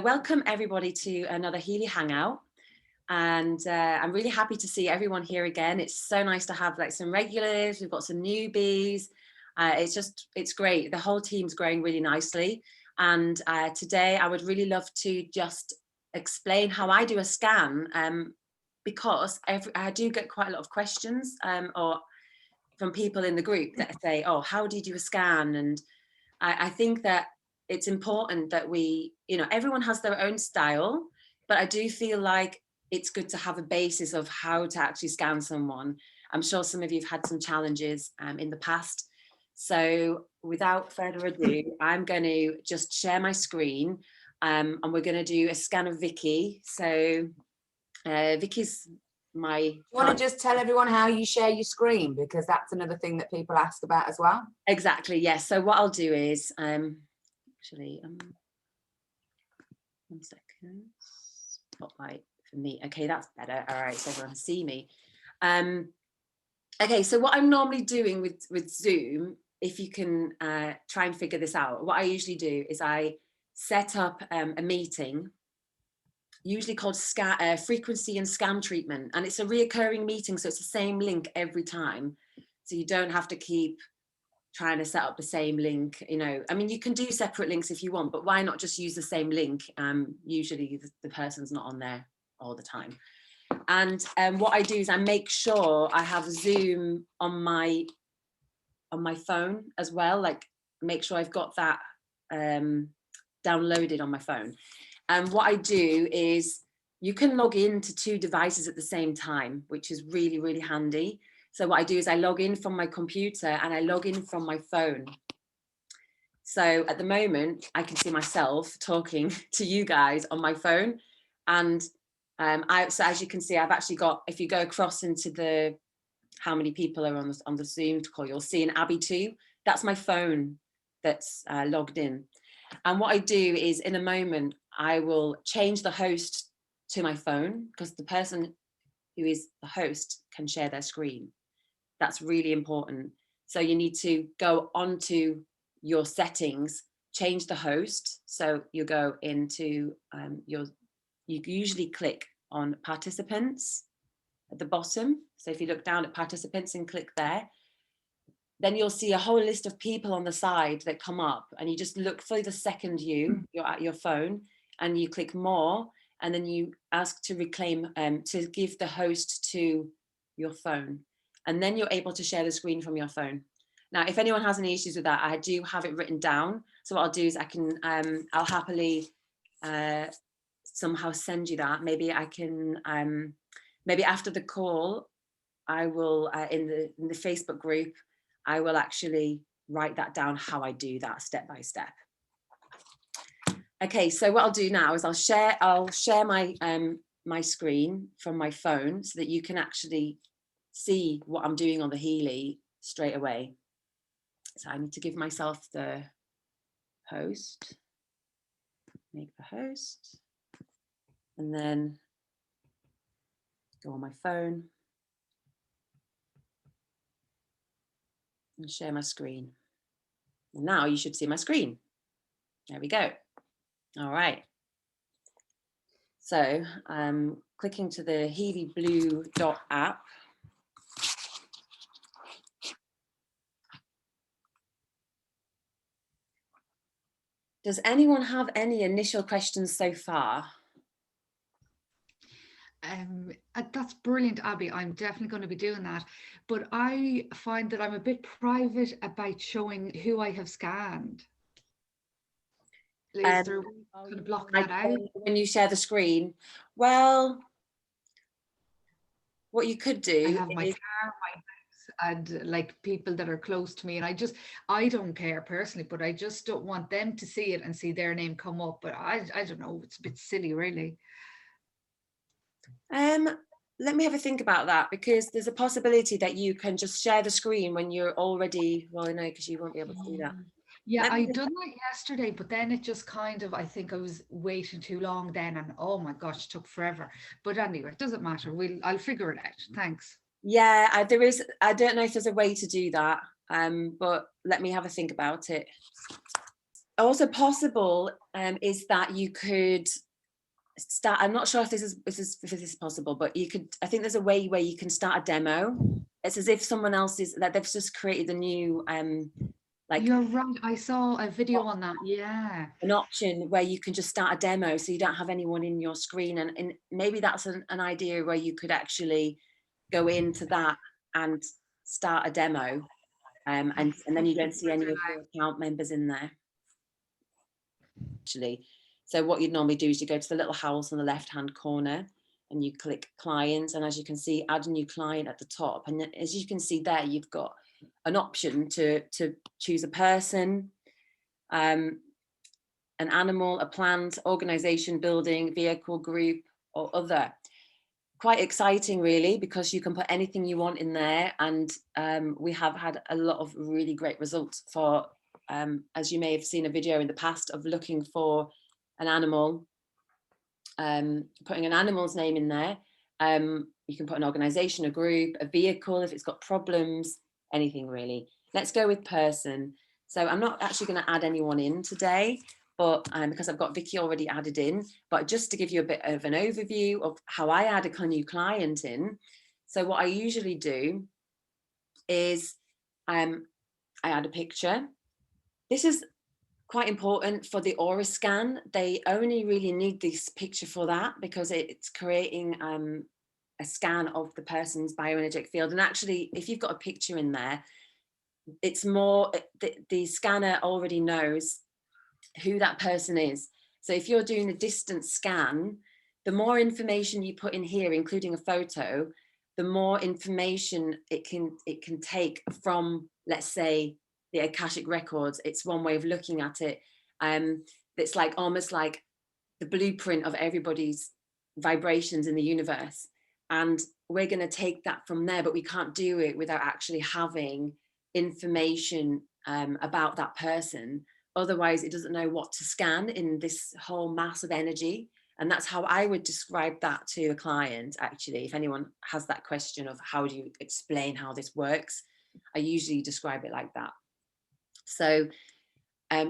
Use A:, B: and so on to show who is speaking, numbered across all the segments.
A: Welcome everybody to another Healy Hangout, and I'm really happy to see everyone here again. It's so nice to have like some regulars. We've got some newbies. It's great. The whole team's growing really nicely, and today I would really love to just explain how I do a scan, because I do get quite a lot of questions or from people in the group that say, oh, how do you do a scan? And I think that it's important that we, everyone has their own style, but I do feel like it's good to have a basis of how to actually scan someone. I'm sure some of you have had some challenges in the past. So without further ado, I'm going to just share my screen and we're going to do a scan of Vicky. So Vicky's my...
B: You want to just tell everyone how you share your screen, because that's another thing that people ask about as well.
A: Exactly, yes. So what I'll do is, actually, 1 second, spotlight for me. Okay, that's better. All right, so everyone can see me. Okay, so what I'm normally doing with Zoom, if you can try and figure this out, what I usually do is I set up a meeting, usually called frequency and scan treatment, and it's a reoccurring meeting, so it's the same link every time, so you don't have to keep trying to set up the same link. I mean, you can do separate links if you want, but why not just use the same link? Usually the person's not on there all the time. And what I do is I make sure I have Zoom on my phone as well, like make sure I've got that downloaded on my phone. And what I do is you can log into 2 devices at the same time, which is really, really handy. So what I do is I log in from my computer and I log in from my phone. So at the moment, I can see myself talking to you guys on my phone. And so as you can see, I've actually got, if you go across into how many people are on the Zoom call, you'll see an Abby too. That's my phone that's logged in. And what I do is in a moment, I will change the host to my phone, because the person who is the host can share their screen. That's really important. So you need to go onto your settings, change the host. So you go into you usually click on participants at the bottom. So if you look down at participants and click there, then you'll see a whole list of people on the side that come up, and you just look for the second you're at your phone and you click more, and then you ask to reclaim, to give the host to your phone. And then you're able to share the screen from your phone. Now, if anyone has any issues with that, I do have it written down. So what I'll do is I can, I'll happily somehow send you that. Maybe I can, maybe after the call, I will, in the Facebook group, I will actually write that down, how I do that step by step. Okay, so what I'll do now is I'll share my my screen from my phone so that you can actually see what I'm doing on the Healy straight away. So I need to give myself the host, make the host, and then go on my phone and share my screen. And now you should see my screen. There we go. All right. So I'm clicking to the Healy Blue dot app. Does anyone have any initial questions so far?
C: That's brilliant, Abby. I'm definitely going to be doing that. But I find that I'm a bit private about showing who I have scanned. Is there a way to kind of block that out?
A: When you share the screen? Well, what you could do,
C: I have my car, my house, and like people that are close to me, and I don't care personally, but I just don't want them to see it and see their name come up. But I don't know, it's a bit silly, really.
A: Let me have a think about that, because there's a possibility that you can just share the screen when you're already, well, no, because you won't be able to do that.
C: Yeah, I done that yesterday, but then it just kind of, I think I was waiting too long then, and oh my gosh, it took forever. But anyway, it doesn't matter. I'll figure it out. Thanks.
A: Yeah, I don't know if there's a way to do that, but let me have a think about it. also possible is that you could start, I'm not sure if this is possible, but you could, I think there's a way where you can start a demo. It's as if someone else is, that they've just created a new like,
C: you're right, I saw a video on that. Yeah,
A: an option where you can just start a demo, so you don't have anyone in your screen, and maybe that's an idea where you could actually go into that and start a demo, and then you don't see any of your account members in there actually. So what you'd normally do is you go to the little house on the left hand corner and you click clients, and as you can see, add a new client at the top, and as you can see there, you've got an option to choose a person, an animal, a plant, organization, building, vehicle, group, or other. Quite exciting really, because you can put anything you want in there, and we have had a lot of really great results for as you may have seen a video in the past of looking for an animal, putting an animal's name in there. You can put an organization, a group, a vehicle if it's got problems, anything really. Let's go with person. So I'm not actually going to add anyone in today, but because I've got Vicky already added in, but just to give you a bit of an overview of how I add a new client in. So what I usually do is I add a picture. This is quite important for the aura scan. They only really need this picture for that, because it's creating a scan of the person's bioenergetic field. And actually, if you've got a picture in there, it's more, the scanner already knows who that person is. So if you're doing a distance scan, the more information you put in here, including a photo, the more information it can take from, let's say, the Akashic records. It's one way of looking at it. It's like almost like the blueprint of everybody's vibrations in the universe. And we're going to take that from there, but we can't do it without actually having information about that person. Otherwise, it doesn't know what to scan in this whole mass of energy. And that's how I would describe that to a client, actually. If anyone has that question of how do you explain how this works, I usually describe it like that. So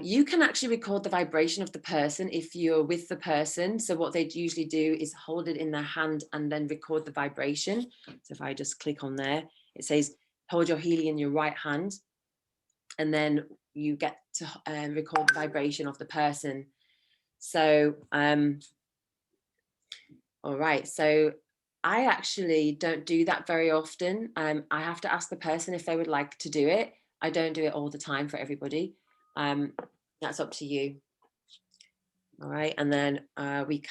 A: you can actually record the vibration of the person if you're with the person. So what they'd usually do is hold it in their hand and then record the vibration. So if I just click on there, it says, hold your Healy in your right hand. And then you get to record the vibration of the person. So, all right. So I actually don't do that very often. I have to ask the person if they would like to do it. I don't do it all the time for everybody. That's up to you. All right. And then we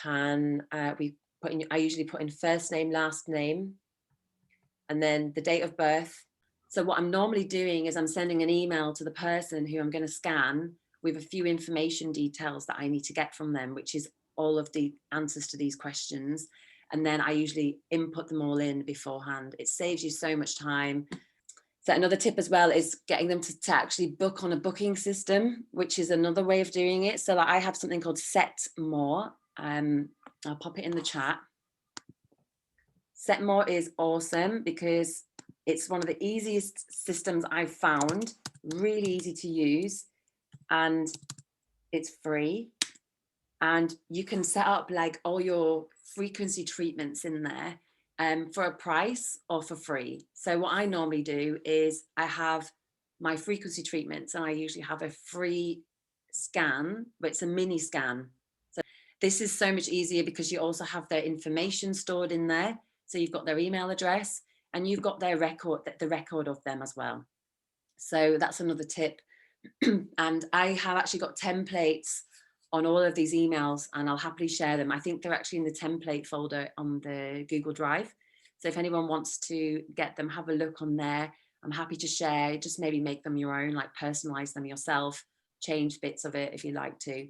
A: put in, I usually put in first name, last name, and then the date of birth. So what I'm normally doing is I'm sending an email to the person who I'm going to scan with a few information details that I need to get from them, which is all of the answers to these questions. And then I usually input them all in beforehand. It saves you so much time. So another tip as well is getting them to actually book on a booking system, which is another way of doing it. So I have something called Setmore. I'll pop it in the chat. Setmore is awesome because it's one of the easiest systems I've found, really easy to use, and it's free. And you can set up like all your frequency treatments in there for a price or for free. So what I normally do is I have my frequency treatments and I usually have a free scan, but it's a mini scan. So this is so much easier because you also have their information stored in there. So you've got their email address and you've got their record, the record of them as well. So that's another tip. And I have actually got templates on all of these emails and I'll happily share them. I think they're actually in the template folder on the Google Drive. So if anyone wants to get them, have a look on there. I'm happy to share, just maybe make them your own, like personalize them yourself, change bits of it if you like to.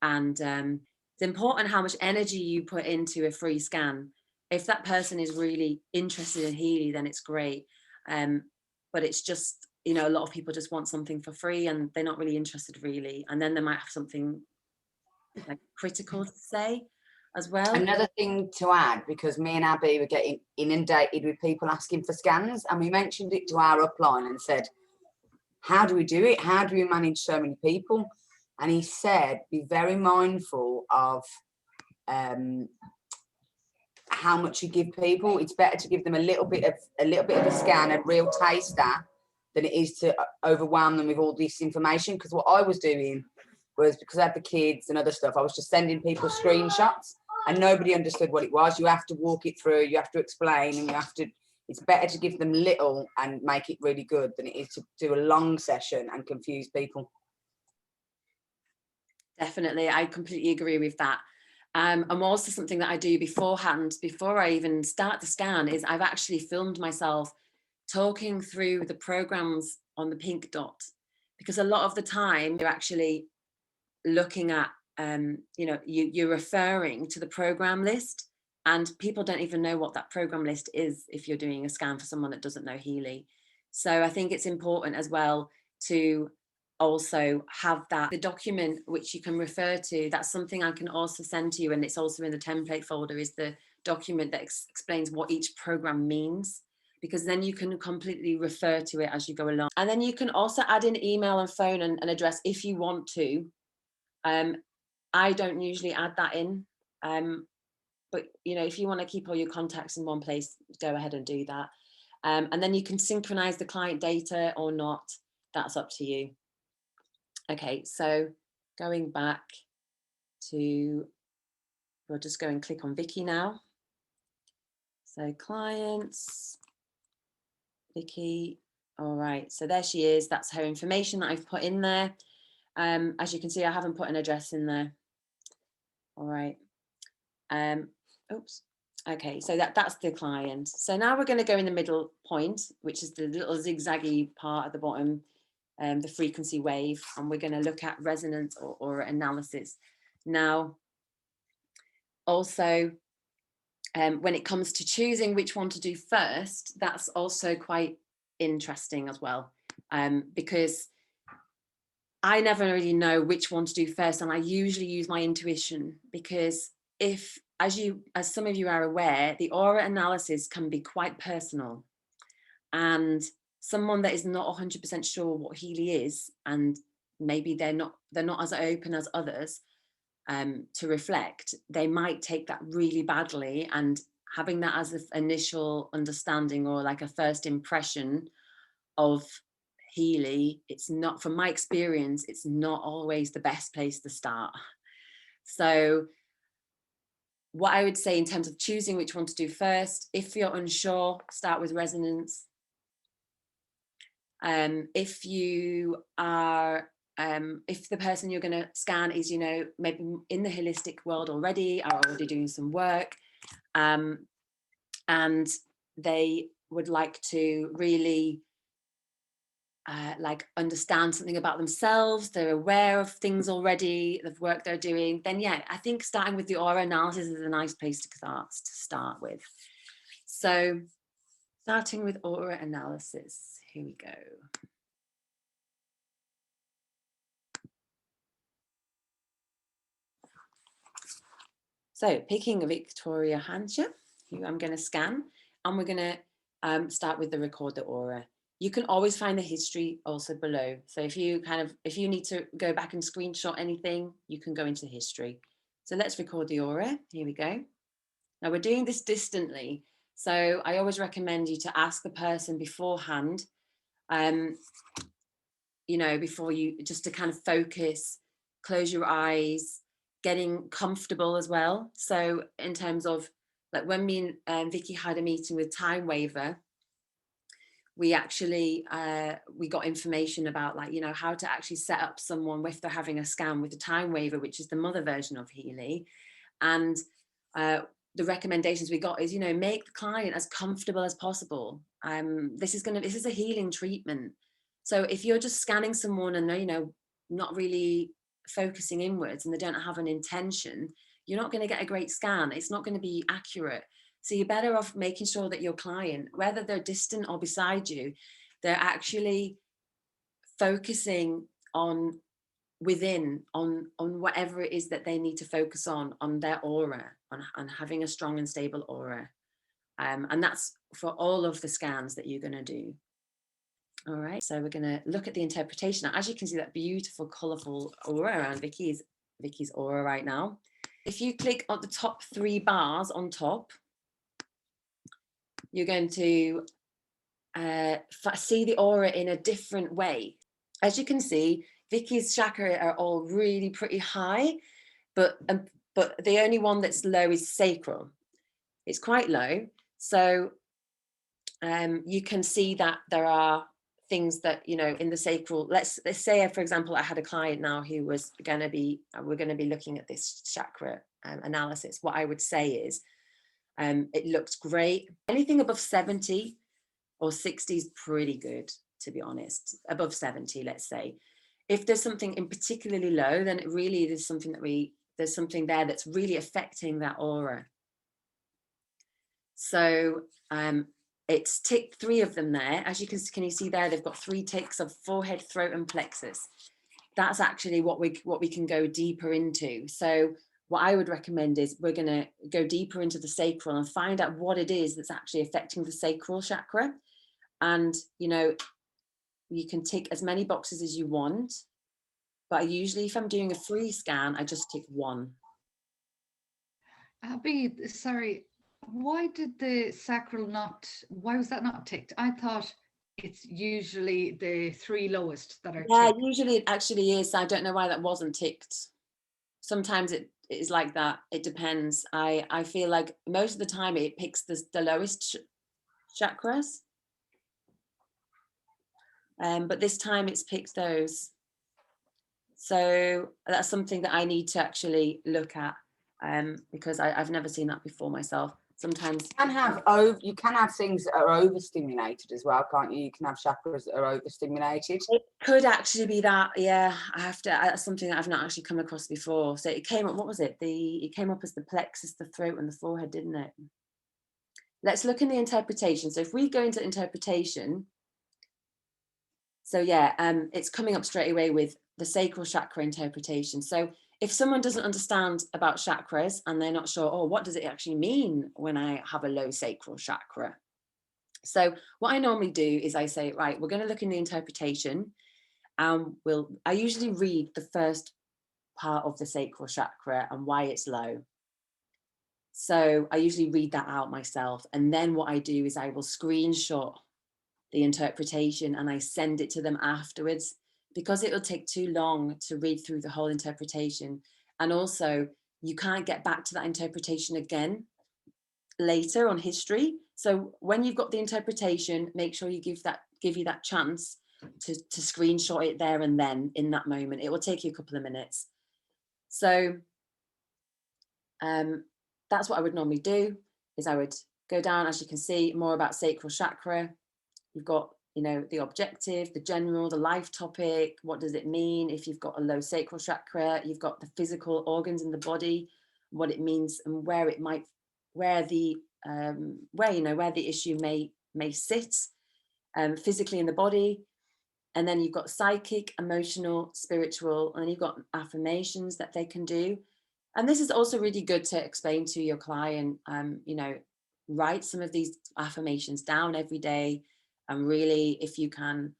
A: And it's important how much energy you put into a free scan. If that person is really interested in Healy, then it's great. But it's just, you know, a lot of people just want something for free and they're not really interested really. And then they might have something like critical to say as well.
B: Another thing to add, because me and Abby were getting inundated with people asking for scans, and we mentioned it to our upline and said, how do we do it? How do we manage so many people? And he said, be very mindful of how much you give people. It's better to give them a little bit of a scan, a real taster, than it is to overwhelm them with all this information. Because what I was doing was, because I had the kids and other stuff, I was just sending people screenshots and nobody understood what it was. You have to walk it through, you have to explain, and it's better to give them little and make it really good than it is to do a long session and confuse people.
A: Definitely, I completely agree with that. And also something that I do beforehand, before I even start the scan, is I've actually filmed myself talking through the programs on the pink dot, because a lot of the time you're actually looking at, you're referring to the program list, and people don't even know what that program list is if you're doing a scan for someone that doesn't know Healy. So I think it's important as well to also have the document which you can refer to. That's something I can also send to you, and it's also in the template folder, is the document that explains what each program means, because then you can completely refer to it as you go along. And then you can also add in email and phone and address if you want to. I don't usually add that in, but if you want to keep all your contacts in one place, go ahead and do that. And then you can synchronize the client data or not. That's up to you. Okay, so going back to, we'll just go and click on Vicky now. So clients, Vicky. All right, so there she is. That's her information that I've put in there. As you can see, I haven't put an address in there. All right. Oops. Okay, so that's the client. So now we're going to go in the middle point, which is the little zigzaggy part at the bottom, the frequency wave, and we're going to look at resonance or aura analysis. Now, also, when it comes to choosing which one to do first, that's also quite interesting as well, because I never really know which one to do first, and I usually use my intuition, because as some of you are aware, the aura analysis can be quite personal, and someone that is not 100% sure what Healy is, and maybe they're not as open as others to reflect, they might take that really badly, and having that as an initial understanding or like a first impression of Healy, it's not, from my experience, it's not always the best place to start. So what I would say in terms of choosing which one to do first, if you're unsure, start with resonance. If you are, if the person you're going to scan is, maybe in the holistic world already, are already doing some work, and they would like to really understand something about themselves, they're aware of things already, the work they're doing, then yeah, I think starting with the aura analysis is a nice place to start with. So starting with aura analysis, here we go. So picking Victoria Hansha, who I'm going to scan, and we're going to start with the record the aura. You can always find the history also below. So if you need to go back and screenshot anything, you can go into history. So let's record the aura. Here we go. Now we're doing this distantly. So I always recommend you to ask the person beforehand, before you, just to kind of focus, close your eyes, getting comfortable as well. So in terms of, like, when me and Vicky had a meeting with Time Waver, we actually we got information about, like, how to actually set up someone if they're having a scan with the Time Waver, which is the mother version of Healy. And the recommendations we got is, make the client as comfortable as possible. This is a healing treatment. So if you're just scanning someone and they're, not really focusing inwards and they don't have an intention, you're not going to get a great scan. It's not going to be accurate. So you're better off making sure that your client, whether they're distant or beside you, they're actually focusing on within, on whatever it is that they need to focus on their aura, on having a strong and stable aura. And that's for all of the scans that you're going to do. All right, so we're going to look at the interpretation. Now, as you can see, that beautiful, colourful aura around Vicky's aura right now. If you click on the top 3 bars on top, you're going to see the aura in a different way. As you can see, Vicky's chakra are all really pretty high, but the only one that's low is sacral. It's quite low. So you can see that there are things that, you know, in the sacral, let's say, for example, I had a client now who was going to be, we're going to be looking at this chakra analysis. What I would say is, it looks great. Anything above 70 or 60 is pretty good, to be honest. Above 70, let's say. If there's something in particularly low, then it really is something that there's something there that's really affecting that aura. So it's ticked 3 of them there. As you can you see there, they've got 3 ticks of forehead, throat, and plexus. That's actually what we can go deeper into. So what I would recommend is we're going to go deeper into the sacral and find out what it is that's actually affecting the sacral chakra. And, you know, you can tick as many boxes as you want. But usually if I'm doing a free scan, I just tick 1.
C: Abby, sorry, why did the sacral why was that not ticked? I thought it's usually the 3 lowest that are ticked.
A: Usually it actually is. I don't know why that wasn't ticked. Sometimes it is like that. It depends. I feel like most of the time it picks the lowest chakras. But this time it's picked those. So that's something that I need to actually look at, because I've never seen that before myself. Sometimes
B: you can have things that are overstimulated as well, can't you? You can have chakras that are overstimulated.
A: It could actually be that, yeah. That's something that I've not actually come across before. So it came up, what was it? It came up as the plexus, the throat, and the forehead, didn't it? Let's look in the interpretation. So if we go into interpretation, so yeah, it's coming up straight away with the sacral chakra interpretation. So if someone doesn't understand about chakras and they're not sure, oh, what does it actually mean when I have a low sacral chakra? So what I normally do is I say, right, we're going to look in the interpretation, and I usually read the first part of the sacral chakra and why it's low. So I usually read that out myself. And then what I do is I will screenshot the interpretation and I send it to them afterwards, because it will take too long to read through the whole interpretation. And also you can't get back to that interpretation again later on history. So when you've got the interpretation, make sure you give you that chance to screenshot it there and then in that moment. It will take you a couple of minutes. So that's what I would normally do, is I would go down, as you can see, more about sacral chakra. You've got, you know, the objective, the general, the life topic. What does it mean if you've got a low sacral chakra? You've got the physical organs in the body, what it means, and where the issue may sit physically in the body. And then you've got psychic, emotional, spiritual, and then you've got affirmations that they can do. And this is also really good to explain to your client, you know, write some of these affirmations down every day. And really, if you can,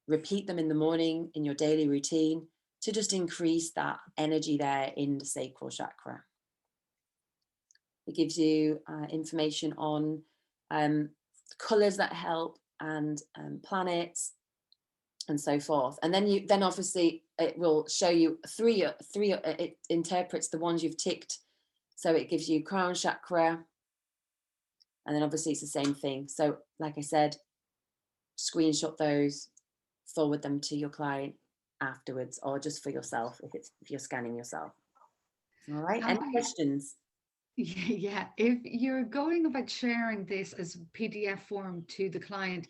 A: repeat them in the morning in your daily routine to just increase that energy there in the sacral chakra. It gives you information on colors that help, and planets, and so forth. And then obviously it will show you three. It interprets the ones you've ticked. So it gives you crown chakra. And then obviously it's the same thing. So like I said, screenshot those, forward them to your client afterwards, or just for yourself if you're scanning yourself. All right, any questions?
C: Yeah, if you're going about sharing this as PDF form to the client,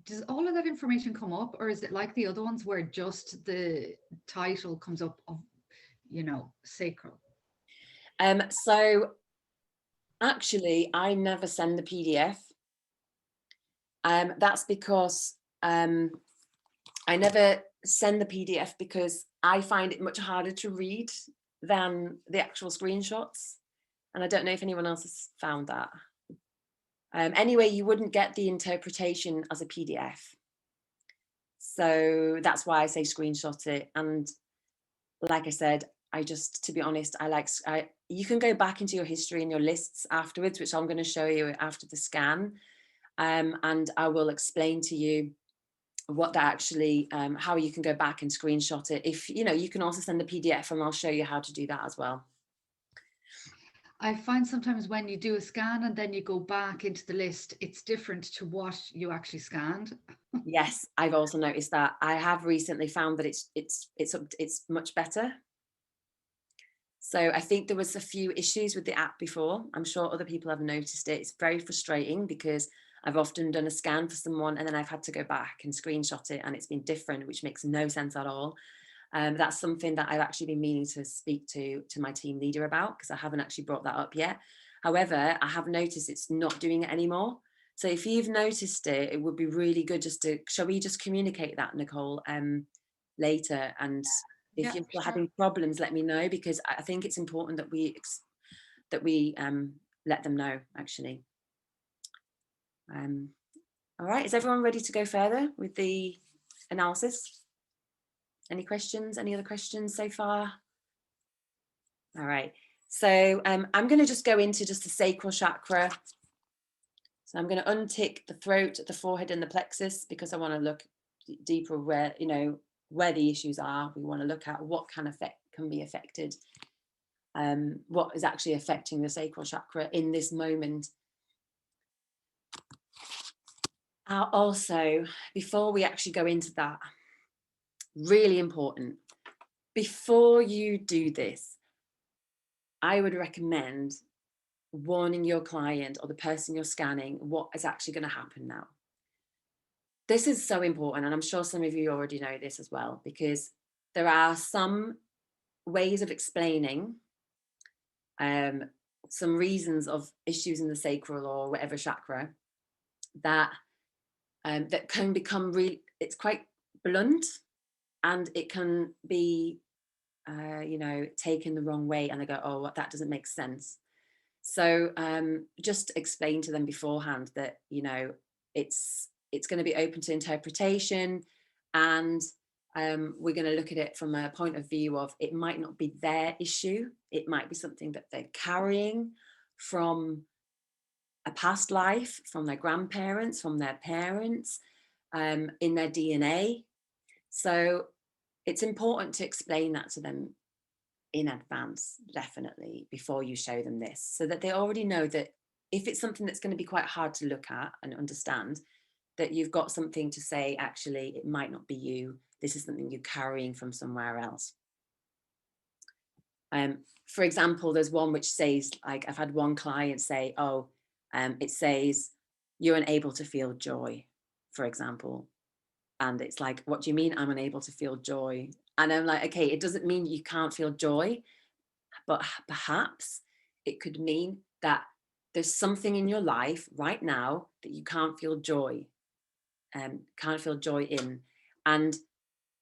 C: does all of that information come up, or is it like the other ones where just the title comes up of, you know, sacral?
A: So actually, I never send the PDF. That's because I never send the PDF because I find it much harder to read than the actual screenshots. And I don't know if anyone else has found that. Anyway, you wouldn't get the interpretation as a PDF. So that's why I say screenshot it. And like I said, to be honest, you can go back into your history and your lists afterwards, which I'm going to show you after the scan. And I will explain to you what that actually, how you can go back and screenshot it. If, you can also send the PDF, and I'll show you how to do that as well.
C: I find sometimes when you do a scan and then you go back into the list, it's different to what you actually scanned.
A: Yes, I've also noticed that. I have recently found that it's much better. So I think there was a few issues with the app before. I'm sure other people have noticed it. It's very frustrating because I've often done a scan for someone and then I've had to go back and screenshot it, and it's been different, which makes no sense at all. That's something that I've actually been meaning to speak to my team leader about, because I haven't actually brought that up yet. However, I have noticed it's not doing it anymore. So if you've noticed it, it would be really good shall we just communicate that, Nicole, later? And if you're still having problems, let me know, because I think it's important that we let them know, actually. All right, is everyone ready to go further with the analysis? Any questions? Any other questions so far? All right, so I'm going to just go into just the sacral chakra. So I'm going to untick the throat, the forehead, and the plexus, because I want to look deeper where the issues are. We want to look at what can be affected, what is actually affecting the sacral chakra in this moment. Also, before we actually go into that, really important, before you do this, I would recommend warning your client or the person you're scanning what is actually going to happen now. This is so important, and I'm sure some of you already know this as well, because there are some ways of explaining some reasons of issues in the sacral or whatever chakra that can become it's quite blunt, and it can be taken the wrong way, and they go, oh, that doesn't make sense. So just explain to them beforehand that it's going to be open to interpretation, and we're going to look at it from a point of view of, it might not be their issue, it might be something that they're carrying from a past life, from their grandparents, from their parents, in their DNA. So it's important to explain that to them in advance, definitely, before you show them this, so that they already know that if it's something that's going to be quite hard to look at and understand, that you've got something to say, actually, it might not be you, this is something you're carrying from somewhere else. For example, there's one which says, like, I've had one client say, it says you're unable to feel joy, for example. And it's like, what do you mean I'm unable to feel joy? And I'm like, okay, it doesn't mean you can't feel joy, but perhaps it could mean that there's something in your life right now that you can't feel joy, in. And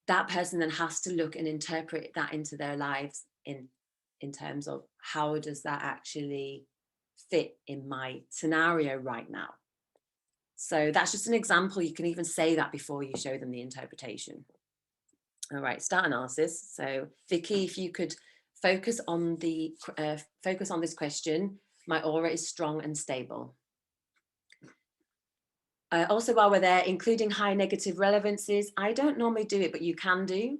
A: that person then has to look and interpret that into their lives in terms of, how does that actually fit in my scenario right now? So that's just an example. You can even say that before you show them the interpretation. All right, start analysis. So Vicky, if you could focus on this question. My aura is strong and stable. Also, while we're there, including high negative relevancies. I don't normally do it, but you can do.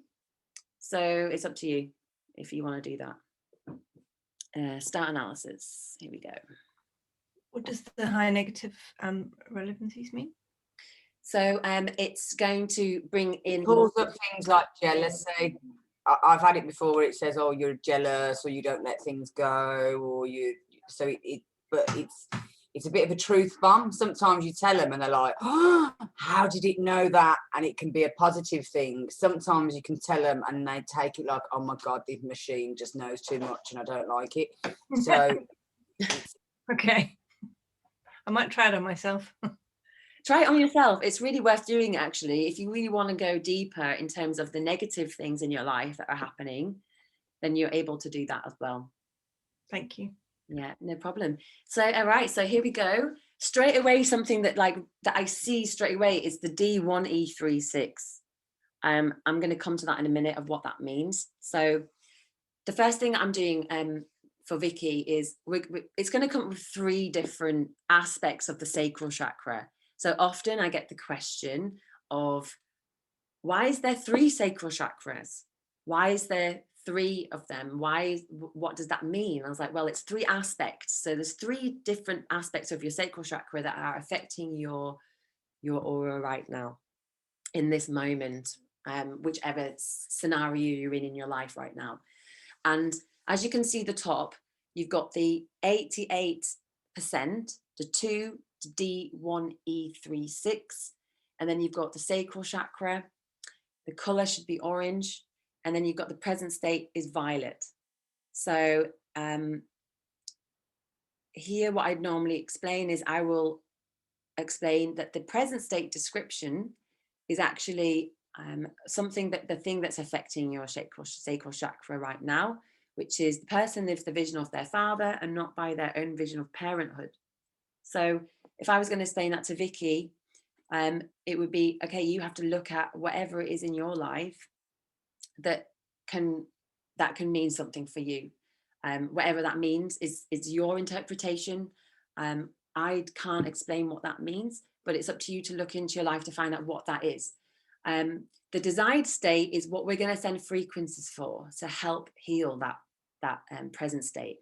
A: So it's up to you if you want to do that. Start analysis. Here we go.
D: What does the high negative relevancies mean?
A: So it's going to bring in,
B: pulls up things like jealousy. I've had it before where it says, oh, you're jealous, or you don't let things go, or but it's a bit of a truth bomb. Sometimes you tell them and they're like, oh, how did it know that? And it can be a positive thing. Sometimes you can tell them and they take it like, oh my God, this machine just knows too much and I don't like it. So
D: okay, I might try it on myself.
A: Try it on yourself. It's really worth doing, actually. If you really want to go deeper in terms of the negative things in your life that are happening, then you're able to do that as well.
D: Thank you.
A: Yeah, no problem. So, all right, so here we go. straight away, something that I see straight away is the D1E36. I'm going to come to that in a minute of what that means. So the first thing I'm doing for Vicky is it's going to come with 3 different aspects of the sacral chakra. So often I get the question of, why is there 3 sacral chakras? Why is there 3 of them? What does that mean? I was like, well, it's 3 aspects. So there's 3 different aspects of your sacral chakra that are affecting your aura right now, in this moment, whichever scenario you're in your life right now. And as you can see the top, you've got the 88%, the 2, the D1E36, and then you've got the sacral chakra. The color should be orange, and then you've got the present state is violet. So here what I'd normally explain is I will explain that the present state description is actually something that the thing that's affecting your sacral chakra right now, which is the person lives the vision of their father and not by their own vision of parenthood. So if I was going to explain that to Vicky, it would be, okay, you have to look at whatever it is in your life that can mean something for you. Whatever that means is your interpretation. I can't explain what that means, but it's up to you to look into your life to find out what that is. The desired state is what we're going to send frequencies for to help heal that present state,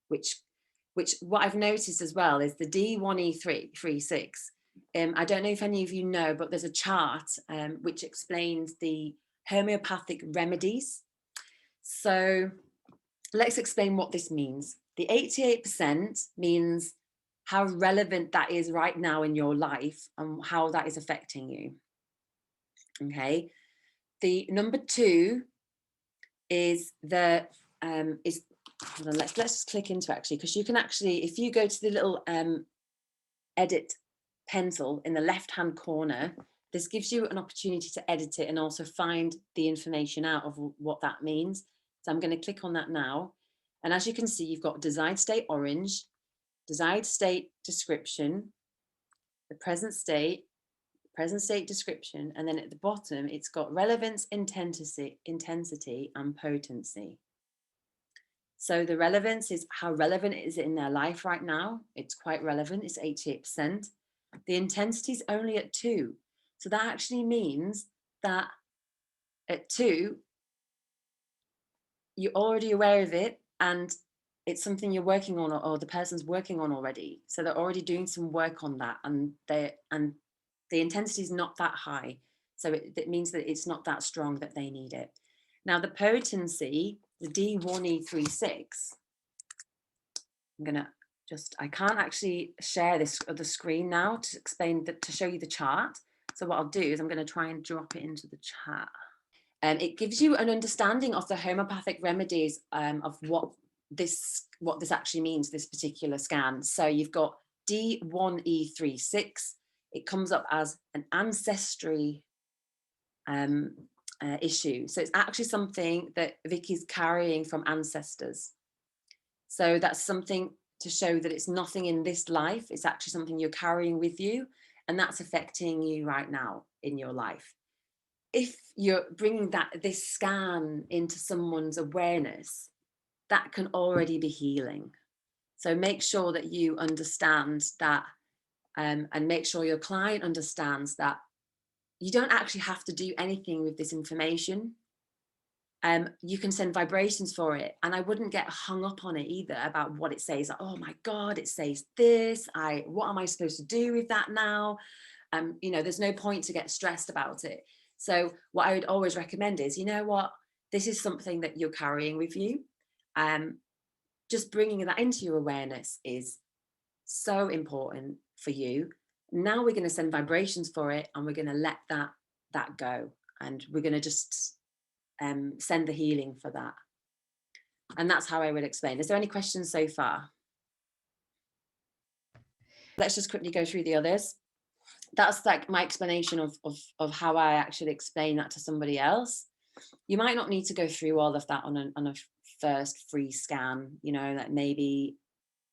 A: which what I've noticed as well is the D1E36. I don't know if any of you know, but there's a chart which explains the homeopathic remedies. So let's explain what this means. The 88% means how relevant that is right now in your life and how that is affecting you. Okay. The number 2 is the hold on, let's just click into it actually, because you can actually, if you go to the little edit pencil in the left hand corner, this gives you an opportunity to edit it and also find the information out of what that means. So I'm going to click on that now, and as you can see, you've got desired state orange, desired state description, the present state description, and then at the bottom it's got relevance, intensity and potency. So the relevance is how relevant it is in their life right now. It's quite relevant, it's 88%. The intensity is only at 2. So that actually means that at 2, you're already aware of it and it's something you're working on, or the person's working on already. So they're already doing some work on that, and the intensity is not that high. So it means that it's not that strong that they need it. Now the potency, the D1E36, I can't actually share this other screen now to explain that, to show you the chart. So what I'll do is I'm going to try and drop it into the chat. It gives you an understanding of the homeopathic remedies of what this actually means, this particular scan. So you've got D1E36. It comes up as an ancestry issue. So it's actually something that Vicky's carrying from ancestors. So that's something to show that it's nothing in this life. It's actually something you're carrying with you, and that's affecting you right now in your life. If you're bringing this scan into someone's awareness, that can already be healing. So make sure that you understand that, and make sure your client understands that you don't actually have to do anything with this information. You can send vibrations for it, and I wouldn't get hung up on it either about what it says. Like, oh my God, it says this. What am I supposed to do with that now? There's no point to get stressed about it. So what I would always recommend is, you know what, this is something that you're carrying with you. Just bringing that into your awareness is so important for you. Now we're going to send vibrations for it, and we're going to let that go, and we're going to just send the healing for that. And that's how I would explain. Is there any questions so far? Let's just quickly go through the others. That's like my explanation of how I actually explain that to somebody else. You might not need to go through all of that on a first free scan, that maybe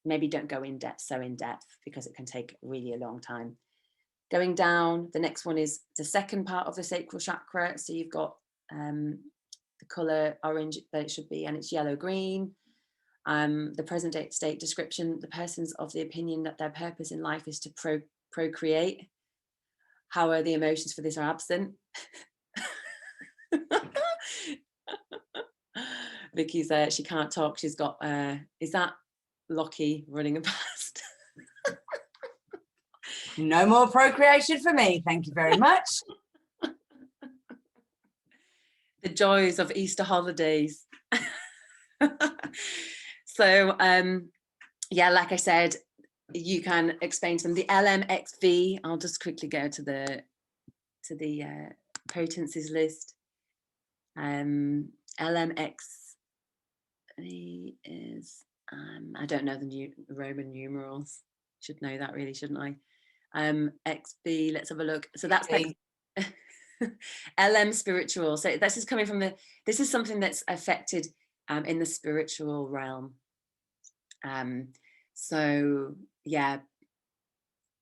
A: maybe don't go in depth, so in depth, because it can take really a long time. Going down, the next one is the second part of the sacral chakra. So you've got the color orange that it should be, and it's yellow green. The present state description: the person's of the opinion that their purpose in life is to procreate. However, the emotions for this are absent. Vicky's she can't talk. She's got is that Lockie running past?
B: No more procreation for me, thank you very much.
A: The joys of Easter holidays. So yeah, like I said, you can explain to them the LMXV. I'll just quickly go to the potencies list. LMX is I don't know the Roman numerals. Should know that really, shouldn't I? XB, let's have a look. So that's like LM spiritual. So this is coming from this is something that's affected in the spiritual realm. So yeah,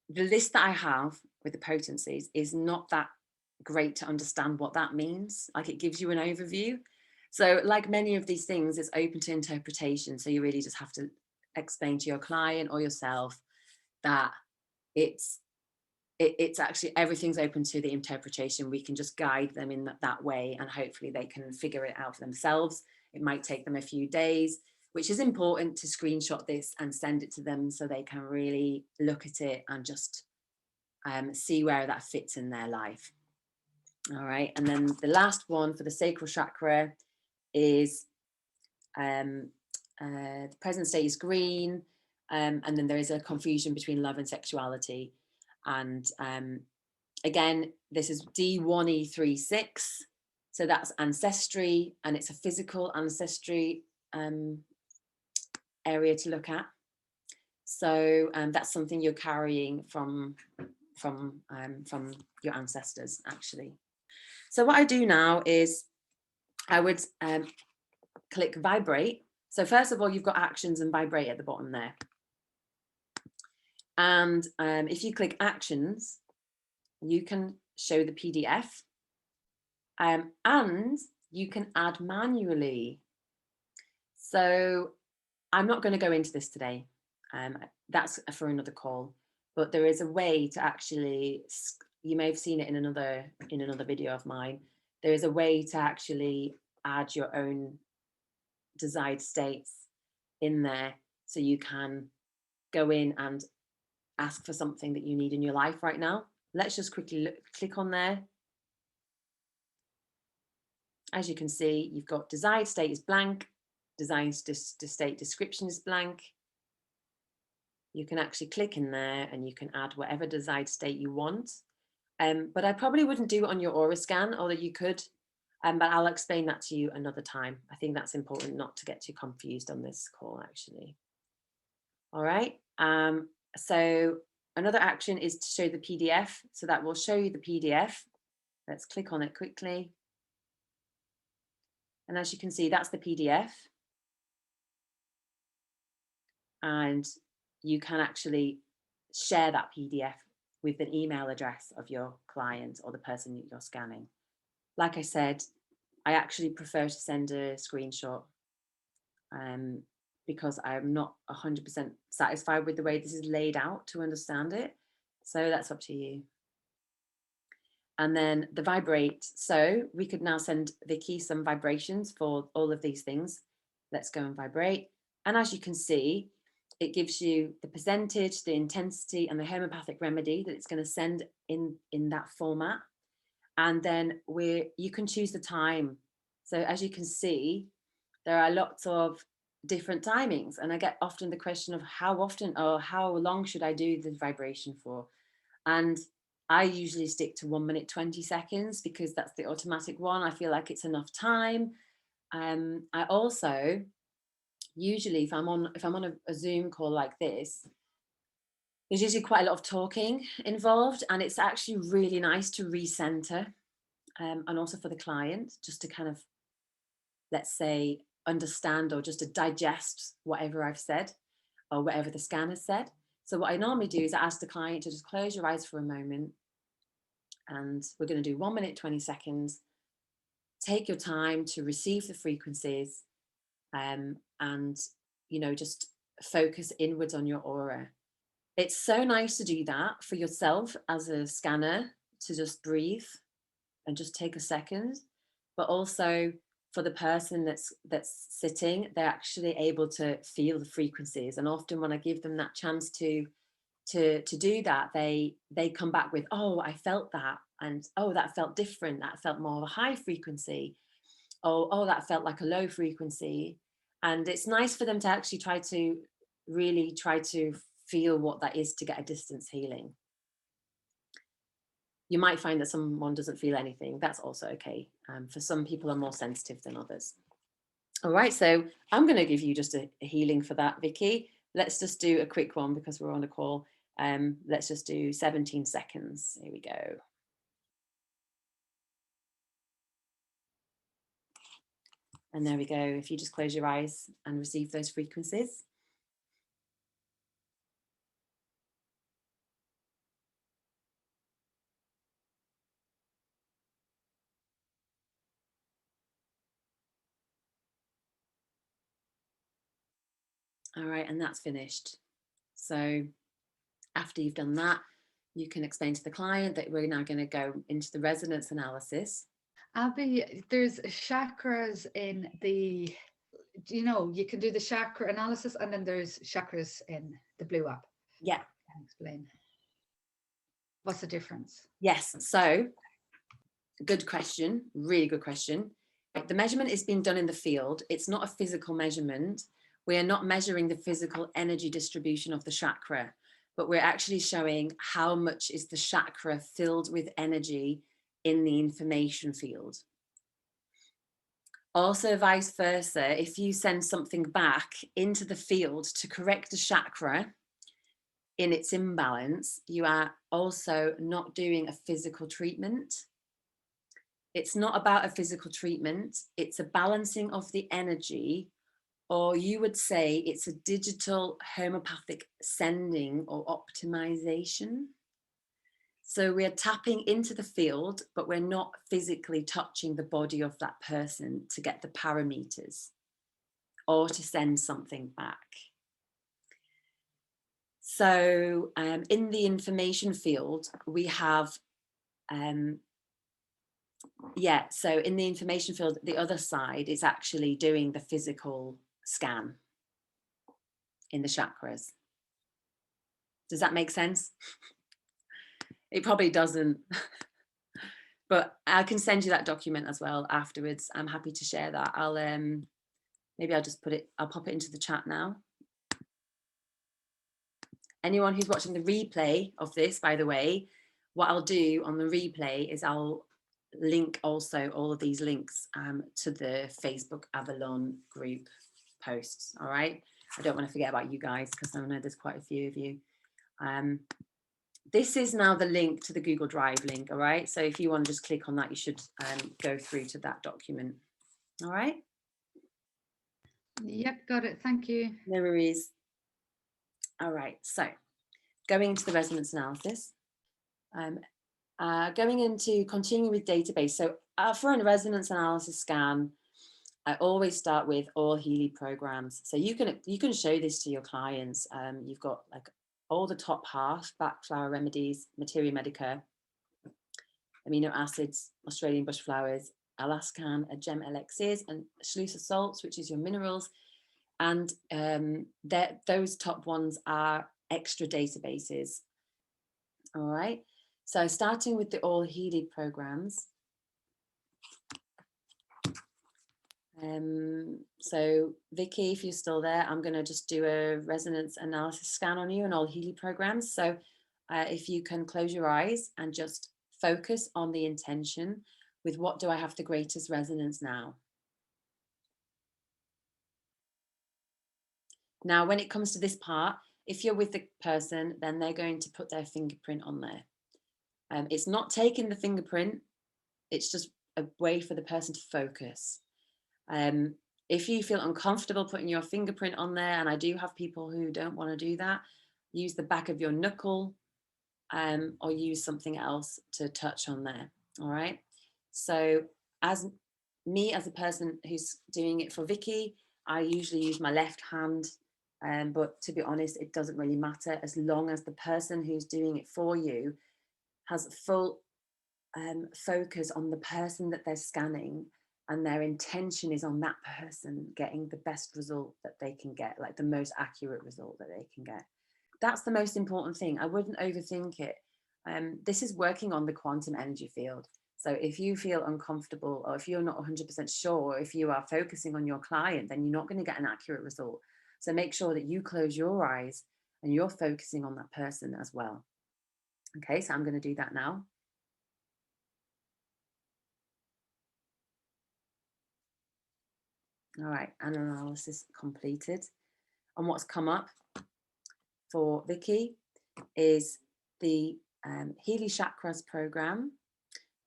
A: the list that I have with the potencies is not that great to understand what that means. Like, it gives you an overview. So like many of these things, it's open to interpretation. So you really just have to explain to your client or yourself that it's actually, everything's open to the interpretation. We can just guide them in that way, and hopefully they can figure it out for themselves. It might take them a few days, which is important to screenshot this and send it to them so they can really look at it and just see where that fits in their life. All right, and then the last one for the sacral chakra is the present state is green, and then there is a confusion between love and sexuality. And again, this is D1E36, so that's ancestry, and it's a physical ancestry area to look at. So that's something you're carrying from your ancestors, actually. So what I do now is I would click vibrate. So first of all, you've got actions and vibrate at the bottom there. And if you click actions, you can show the PDF, and you can add manually. So I'm not going to go into this today. That's for another call. But there is a way to actually, you may have seen it in another video of mine. There is a way to actually add your own desired states in there, so you can go in and ask for something that you need in your life right now. Let's just quickly click on there. As you can see, you've got desired state is blank, desired state description is blank. You can actually click in there and you can add whatever desired state you want. But I probably wouldn't do it on your aura scan, although you could, but I'll explain that to you another time. I think that's important not to get too confused on this call, actually. All right, so another action is to show the PDF. So that will show you the PDF. Let's click on it quickly. And as you can see, that's the PDF. And you can actually share that PDF with an email address of your client or the person that you're scanning. Like I said, I actually prefer to send a screenshot because I'm not 100% satisfied with the way this is laid out to understand it. So that's up to you. And then the vibrate. So we could now send Vicky some vibrations for all of these things. Let's go and vibrate. And as you can see, it gives you the percentage, the intensity, and the homeopathic remedy that it's going to send in that format. And then you can choose the time. So as you can see, there are lots of different timings. And I get often the question of how often or how long should I do the vibration for? And I usually stick to 1 minute, 20 seconds because that's the automatic one. I feel like it's enough time. I also, usually if I'm on a Zoom call like this, there's usually quite a lot of talking involved, and it's actually really nice to recenter, and also for the client, just to kind of, let's say, understand or just to digest whatever I've said. or whatever the scanner said. So what I normally do is I ask the client to just close your eyes for a moment, and we're going to do 1 minute, 20 seconds. Take your time to receive the frequencies, and, you know, just focus inwards on your aura. It's so nice to do that for yourself as a scanner, to just breathe and just take a second, but also for the person that's sitting, they're actually able to feel the frequencies. And often when I give them that chance to do that, they come back with, oh, I felt that, and oh, that felt different, that felt more of a high frequency, oh, that felt like a low frequency. And it's nice for them to actually really try to feel what that is, to get a distance healing. You might find that someone doesn't feel anything. That's also okay. For some people are more sensitive than others. All right, so I'm going to give you just a healing for that, Vicky. Let's just do a quick one because we're on a call. Let's just do 17 seconds. Here we go. And there we go. If you just close your eyes and receive those frequencies. All right, and that's finished. So after you've done that, you can explain to the client that we're now going to go into the resonance analysis.
C: Abby, there's chakras in the, you know, you can do the chakra analysis, and then there's chakras in the blue app.
A: Yeah.
C: Can you explain? What's the difference?
A: Yes, so good question, really good question. The measurement is being done in the field. It's not a physical measurement. We are not measuring the physical energy distribution of the chakra, but we're actually showing how much is the chakra filled with energy in the information field. Also, vice versa, if you send something back into the field to correct a chakra in its imbalance, you are also not doing a physical treatment. It's not about a physical treatment. It's a balancing of the energy, or you would say it's a digital homeopathic sending or optimization. So we're tapping into the field, but we're not physically touching the body of that person to get the parameters or to send something back. So in the information field, we have, so in the information field, the other side is actually doing the physical scan in the chakras. Does that make sense? It probably doesn't, but I can send you that document as well afterwards. I'm happy to share that. I'll maybe I'll just I'll pop it into the chat now. Anyone who's watching the replay of this, by the way, what I'll do on the replay is I'll link also all of these links to the Facebook Avalon group posts. All right. I don't want to forget about you guys because I know there's quite a few of you. This is now the link to the Google Drive link. All right. So if you want to just click on that, you should go through to that document. All right.
C: Yep, got it. Thank you.
A: No worries. All right. So going into the resonance analysis, going into continuing with database. So for a resonance analysis scan, I always start with all Healy programs. So you can show this to your clients. You've got like all the top half, back flower remedies, materia medica, amino acids, Australian bush flowers, Alaskan, gem elixirs, and sluice of salts, which is your minerals. And those top ones are extra databases. All right. So starting with the all Healy programs. So Vicky, if you're still there, I'm going to just do a resonance analysis scan on you and all Healy programs. So if you can close your eyes and just focus on the intention with what do I have the greatest resonance now? Now, when it comes to this part, if you're with the person, then they're going to put their fingerprint on there. It's not taking the fingerprint. It's just a way for the person to focus. If you feel uncomfortable putting your fingerprint on there, and I do have people who don't want to do that, use the back of your knuckle, or use something else to touch on there. All right. So as a person who's doing it for Vicky, I usually use my left hand, but to be honest, it doesn't really matter as long as the person who's doing it for you has full focus on the person that they're scanning, and their intention is on that person getting the best result that they can get, like the most accurate result that they can get. That's the most important thing. I wouldn't overthink it. This is working on the quantum energy field. So if you feel uncomfortable, or if you're not 100% sure, if you are focusing on your client, then you're not going to get an accurate result. So make sure that you close your eyes and you're focusing on that person as well. Okay, so I'm going to do that now. All right, analysis completed. And what's come up for Vicky is the Healy Chakras program.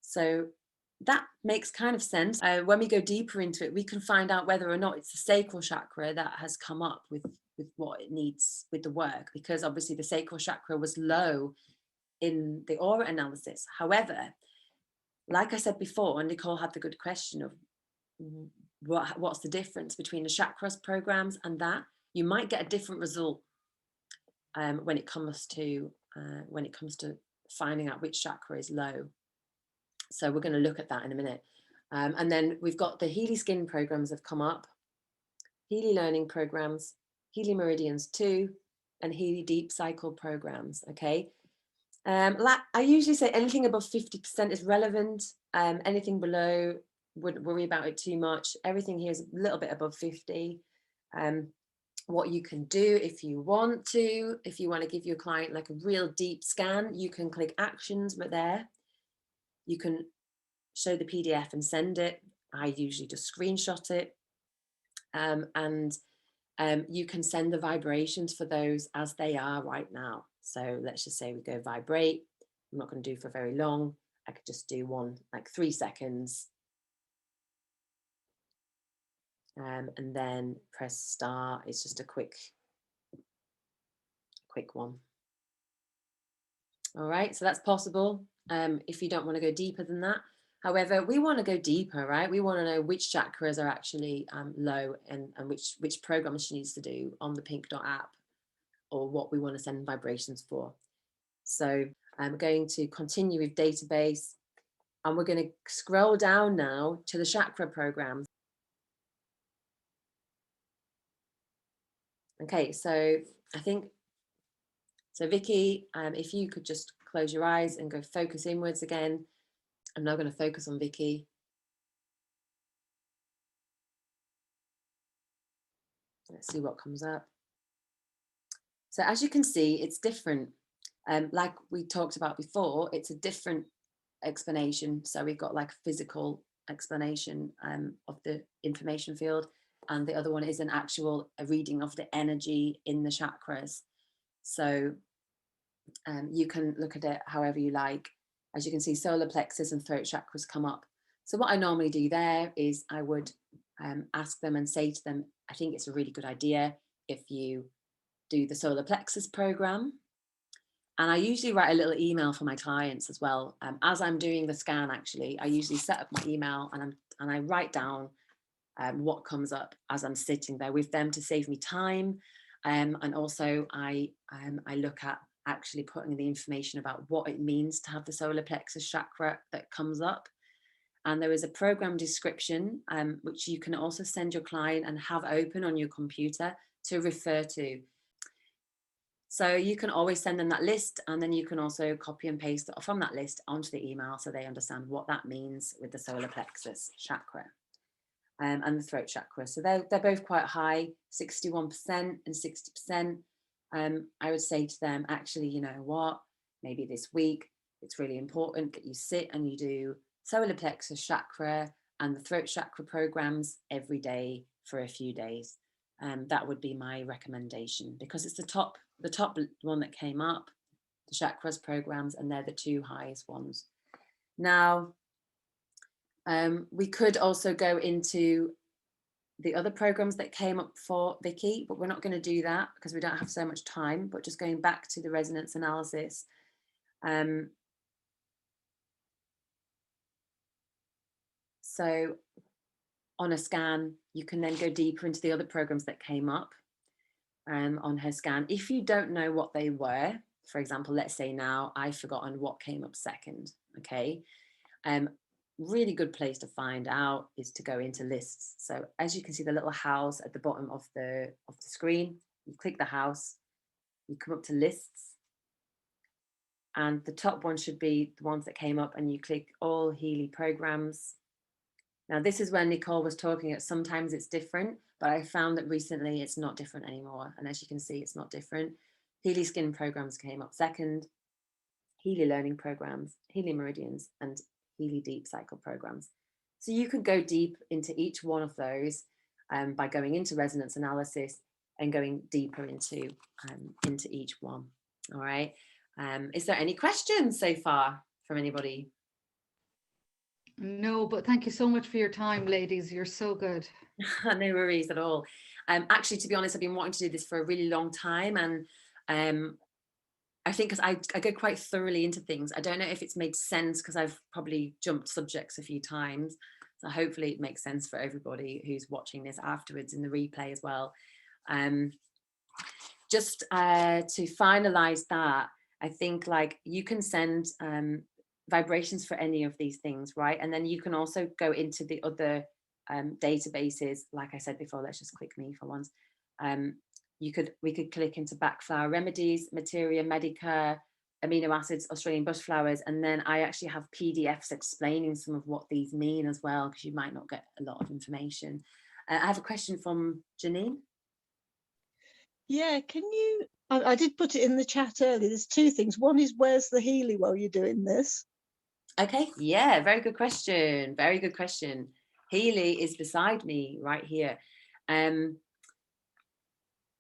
A: So that makes kind of sense. When we go deeper into it, we can find out whether or not it's the sacral chakra that has come up with what it needs with the work, because obviously the sacral chakra was low in the aura analysis. However, like I said before, and Nicole had the good question of what's the difference between the chakras programs and that, you might get a different result when it comes to finding out which chakra is low. So we're going to look at that in a minute. And then we've got the Healy Skin programs have come up, Healy Learning programs, Healy Meridians 2, and Healy Deep Cycle programs. Okay. Like I usually say, anything above 50% is relevant. Anything below, wouldn't worry about it too much. Everything here is a little bit above 50. What you can do if you want to give your client like a real deep scan, you can click actions right there. You can show the PDF and send it. I usually just screenshot it. And you can send the vibrations for those as they are right now. So let's just say we go vibrate. I'm not going to do for very long. I could just do one, like 3 seconds. And then press start. It's just a quick one. All right, so that's possible if you don't want to go deeper than that. However, we want to go deeper, right? We want to know which chakras are actually low, and which program she needs to do on the Pink Dot app, or what we want to send vibrations for. So I'm going to continue with database, and we're going to scroll down now to the chakra programs. Okay, so I think, so Vicky, if you could just close your eyes and go focus inwards again. I'm now going to focus on Vicky. Let's see what comes up. So as you can see, it's different. Like we talked about before, it's a different explanation. So we've got like a physical explanation of the information field, and the other one is an actual reading of the energy in the chakras. So you can look at it however you like. As you can see, solar plexus and throat chakras come up. So what I normally do there is I would ask them and say to them, I think it's a really good idea if you do the solar plexus program. And I usually write a little email for my clients as well. As I'm doing the scan, actually, I usually set up my email and I write down what comes up as I'm sitting there with them to save me time. And also I look at actually putting the information about what it means to have the solar plexus chakra that comes up. And there is a program description, which you can also send your client and have open on your computer to refer to. So you can always send them that list, and then you can also copy and paste it from that list onto the email so they understand what that means with the solar plexus chakra and the throat chakra. So they're both quite high, 61% and 60%. I would say to them, actually, you know what, maybe this week, it's really important that you sit and you do solar plexus chakra and the throat chakra programs every day for a few days. That would be my recommendation, because it's the top one that came up, the chakras programs, and they're the 2 highest ones. Now, we could also go into the other programs that came up for Vicky, but we're not going to do that because we don't have so much time. But just going back to the resonance analysis, so on a scan, you can then go deeper into the other programs that came up on her scan. If you don't know what they were, for example, let's say now I've forgotten what came up second, okay? Really good place to find out is to go into lists. So as you can see the little house at the bottom of the screen, you click the house, you come up to lists, and the top one should be the ones that came up, and you click all Healy programs. Now this is when Nicole was talking that sometimes it's different, but I found that recently it's not different anymore. And as you can see, it's not different. Healy skin programs came up second, Healy learning programs, Healy meridians, and Healy deep cycle programs. So you could go deep into each one of those by going into resonance analysis and going deeper into each one. All right. Is there any questions so far from anybody?
C: No, but thank you so much for your time, ladies. You're so good.
A: No worries at all. Actually, to be honest, I've been wanting to do this for a really long time, and I think because I go quite thoroughly into things. I don't know if it's made sense because I've probably jumped subjects a few times. So hopefully it makes sense for everybody who's watching this afterwards in the replay as well. Just to finalize that, I think like you can send vibrations for any of these things, right? And then you can also go into the other databases. Like I said before, let's just click me for once. We could click into Backflower Remedies, Materia Medica, amino acids, Australian bush flowers, and then I actually have PDFs explaining some of what these mean as well, because you might not get a lot of information. I have a question from Janine.
E: Yeah, can you, I did put it in the chat earlier, there's two things. One is, where's the Healy while you're doing this?
A: Okay, yeah, very good question. Very good question. Healy is beside me right here.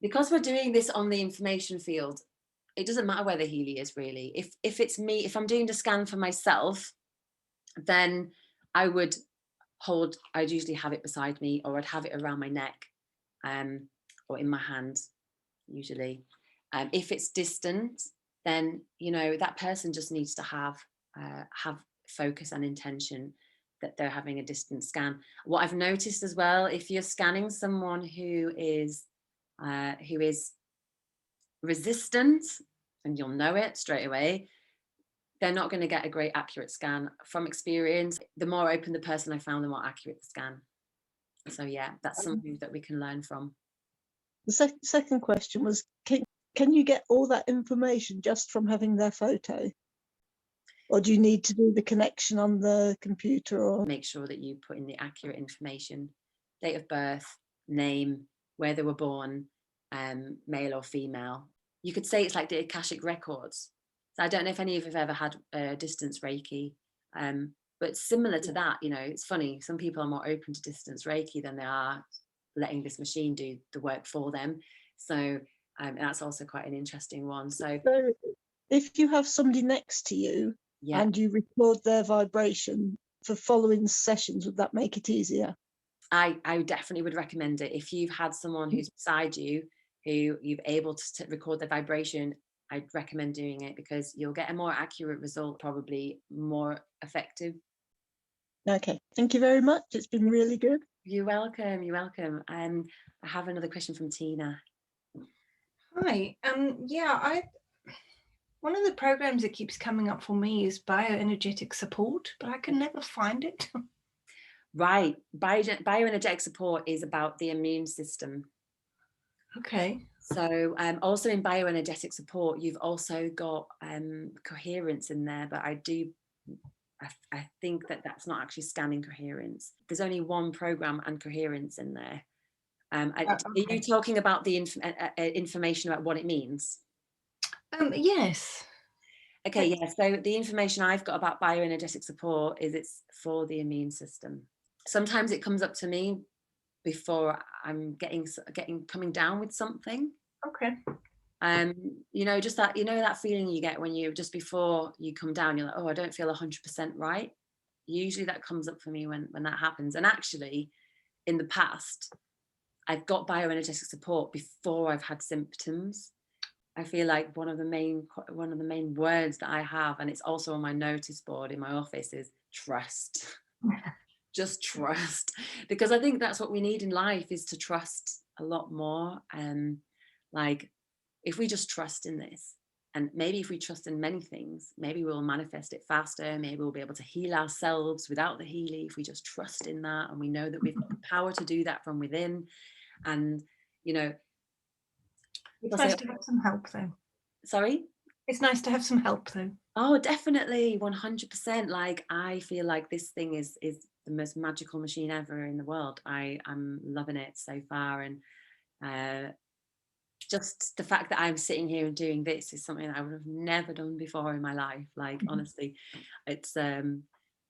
A: Because we're doing this on the information field, it doesn't matter where the Healy is really. If it's me, if I'm doing the scan for myself, then I'd usually have it beside me, or I'd have it around my neck, or in my hand, usually. If it's distant, then, you know, that person just needs to have focus and intention that they're having a distant scan. What I've noticed as well, if you're scanning someone who is resistant, and you'll know it straight away, they're not going to get a great accurate scan. From experience, the more open the person I found, the more accurate the scan. So yeah, that's something that we can learn from.
E: The second question was, can you get all that information just from having their photo? Or do you need to do the connection on the computer? Or
A: make sure that you put in the accurate information, date of birth, name, where they were born, male or female. You could say it's like the Akashic records. So I don't know if any of you have ever had distance Reiki, but similar to that, you know, it's funny. Some people are more open to distance Reiki than they are letting this machine do the work for them. So that's also quite an interesting one. So
E: if you have somebody next to you, yeah, and you record their vibration for following sessions, would that make it easier?
A: I definitely would recommend it. If you've had someone who's beside you who you're able to record their vibration, I'd recommend doing it, because you'll get a more accurate result, probably more effective.
E: Okay, thank you very much. It's been really good.
A: You're welcome. You're welcome. I have another question from Tina.
D: Hi. Yeah, one of the programs that keeps coming up for me is bioenergetic support, but I can never find it.
A: Right. Bioenergetic support is about the immune system.
D: Okay.
A: So also in bioenergetic support, you've also got coherence in there, but I think that's not actually scanning coherence. There's only one program and coherence in there. Okay. Are you talking about the information about what it means?
D: Yes.
A: Okay, yeah, so the information I've got about bioenergetic support is it's for the immune system. Sometimes it comes up to me before I'm coming down with something.
D: Okay.
A: You know, just that, you know, that feeling you get when you, just before you come down, you're like, oh, I don't feel 100% right. Usually that comes up for me when that happens. And actually, in the past, I've got bioenergetic support before I've had symptoms. I feel like one of the main words that I have, and it's also on my notice board in my office, is trust. Just trust, because I think that's what we need in life, is to trust a lot more. Like, if we just trust in this, and maybe if we trust in many things, maybe we'll manifest it faster. Maybe we'll be able to heal ourselves without the Healy, if we just trust in that, and we know that we've got the power to do that from within. And you know,
D: it's nice to have some help though.
A: Sorry?
D: It's nice to have some help though.
A: Oh, definitely, 100%. Like, I feel like this thing is the most magical machine ever in the world. I'm loving it so far, and just the fact that I'm sitting here and doing this is something I would have never done before in my life. Like, honestly, it's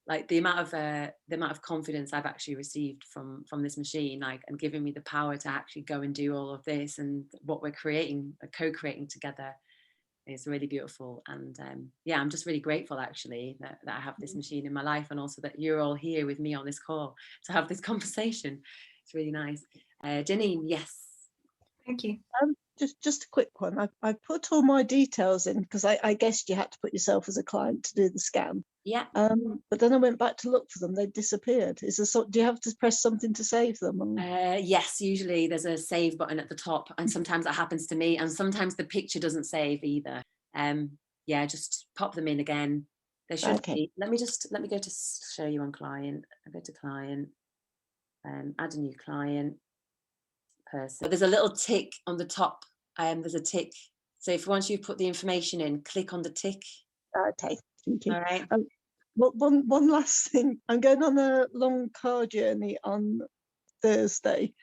A: like the amount of confidence I've actually received from this machine, like, and giving me the power to actually go and do all of this, and what we're co-creating together is really beautiful. And yeah, I'm just really grateful actually that I have this machine in my life, and also that you're all here with me on this call to have this conversation. It's really nice. Janine, yes.
D: Thank you.
E: Just a quick one. I put all my details in because I guessed you had to put yourself as a client to do the scan.
A: Yeah.
E: But then I went back to look for them. They disappeared. Do you have to press something to save them?
A: Yes, usually there's a save button at the top, and sometimes that happens to me, and sometimes the picture doesn't save either. Yeah, just pop them in again. There should be. Let me go to show you on client. I go to client, add a new client person. There's a little tick on the top. There's a tick. So if once you've put the information in, click on the tick.
E: Okay, thank you.
A: All right.
E: One last thing. I'm going on a long car journey on Thursday.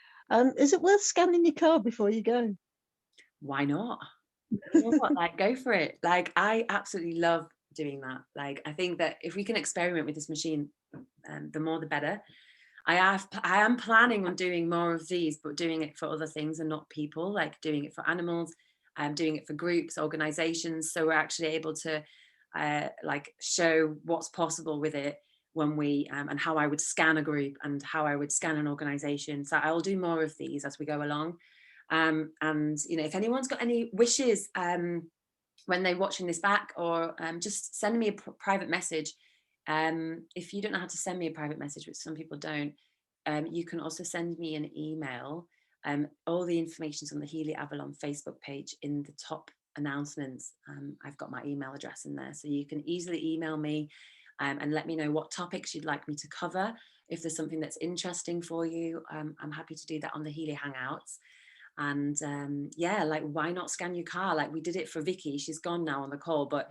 E: Is it worth scanning your car before you go?
A: Why not? You know what? Like, go for it. Like, I absolutely love doing that. Like, I think that if we can experiment with this machine, the more the better. I am planning on doing more of these, but doing it for other things and not people, like doing it for animals, doing it for groups, organizations. So we're actually able to like show what's possible with it when we and how I would scan a group and how I would scan an organization. So I'll do more of these as we go along. And you know, if anyone's got any wishes when they're watching this back, or just send me a private message. If you don't know how to send me a private message, which some people don't, you can also send me an email. All the information's on the Healy Avalon Facebook page in the top announcements. I've got my email address in there, so you can easily email me and let me know what topics you'd like me to cover. If there's something that's interesting for you, I'm happy to do that on the Healy Hangouts. And yeah, like, why not scan your car? Like, we did it for Vicky. She's gone now on the call, but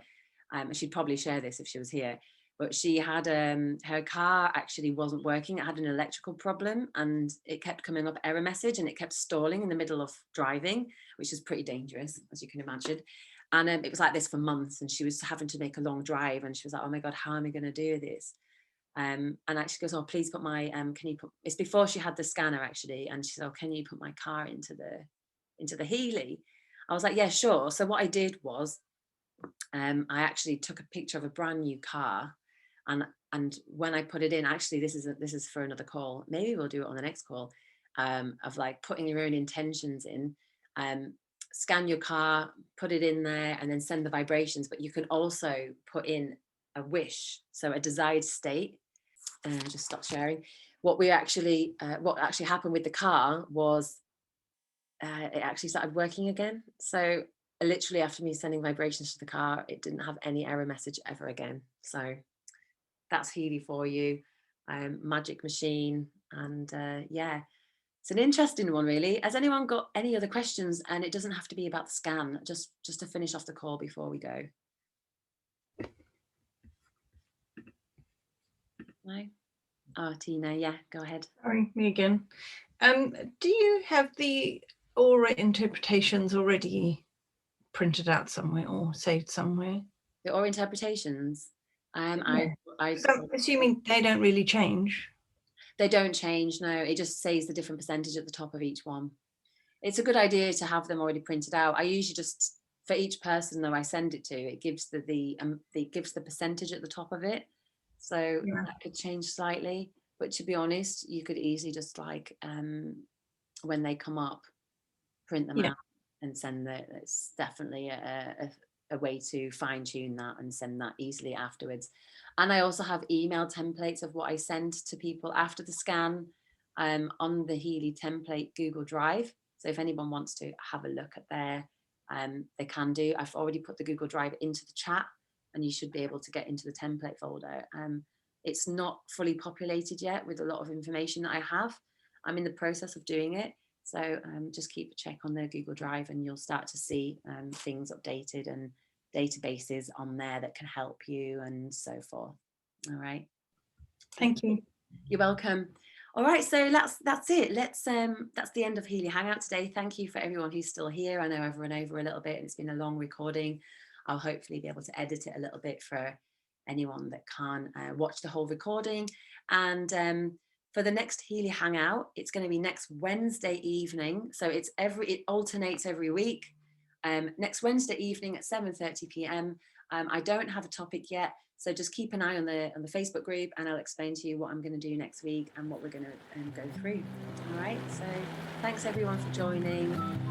A: she'd probably share this if she was here. But she had her car actually wasn't working. It had an electrical problem, and it kept coming up error message, and it kept stalling in the middle of driving, which is pretty dangerous, as you can imagine. And it was like this for months, and she was having to make a long drive, and she was like, oh my God, how am I going to do this? And actually goes, oh, please put my, can you put, it's before she had the scanner actually. And she said, oh, can you put my car into the Healy? I was like, yeah, sure. So what I did was, I actually took a picture of a brand new car. And when I put it in, actually, this is for another call. Maybe we'll do it on the next call, of like putting your own intentions in, scan your car, put it in there, and then send the vibrations. But you can also put in a wish, so a desired state. Just stop sharing. What actually happened with the car was it actually started working again. So literally after me sending vibrations to the car, it didn't have any error message ever again. So that's Healy for you. Magic machine. And yeah, it's an interesting one, really. Has anyone got any other questions? And it doesn't have to be about the scan, just to finish off the call before we go. No? Oh, Tina, yeah, go ahead.
D: Sorry, me again. Do you have the aura interpretations already printed out somewhere or saved somewhere?
A: The aura interpretations?
D: I'm assuming they don't really change.
A: They don't change, no. It just says the different percentage at the top of each one. It's a good idea to have them already printed out. I usually just, for each person though I send it to, it gives it gives the percentage at the top of it. So yeah, that could change slightly. But to be honest, you could easily just like when they come up, print them
D: Yeah.
A: out and send that. It's definitely a way to fine tune that and send that easily afterwards. And I also have email templates of what I send to people after the scan on the Healy template Google Drive. So if anyone wants to have a look at there, they can do. I've already put the Google Drive into the chat, and you should be able to get into the template folder. It's not fully populated yet with a lot of information that I have. I'm in the process of doing it. So just keep a check on the Google Drive, and you'll start to see things updated and databases on there that can help you and so forth. All right.
D: Thank you.
A: You're welcome. All right, so that's it. That's the end of Healy Hangout today. Thank you for everyone who's still here. I know I've run over a little bit. It's been a long recording. I'll hopefully be able to edit it a little bit for anyone that can't watch the whole recording. And for the next Healy Hangout, it's going to be next Wednesday evening. So it alternates every week. Next Wednesday evening at 7:30 p.m. I don't have a topic yet, so just keep an eye on the Facebook group, and I'll explain to you what I'm going to do next week and what we're going to go through. All right, so thanks everyone for joining.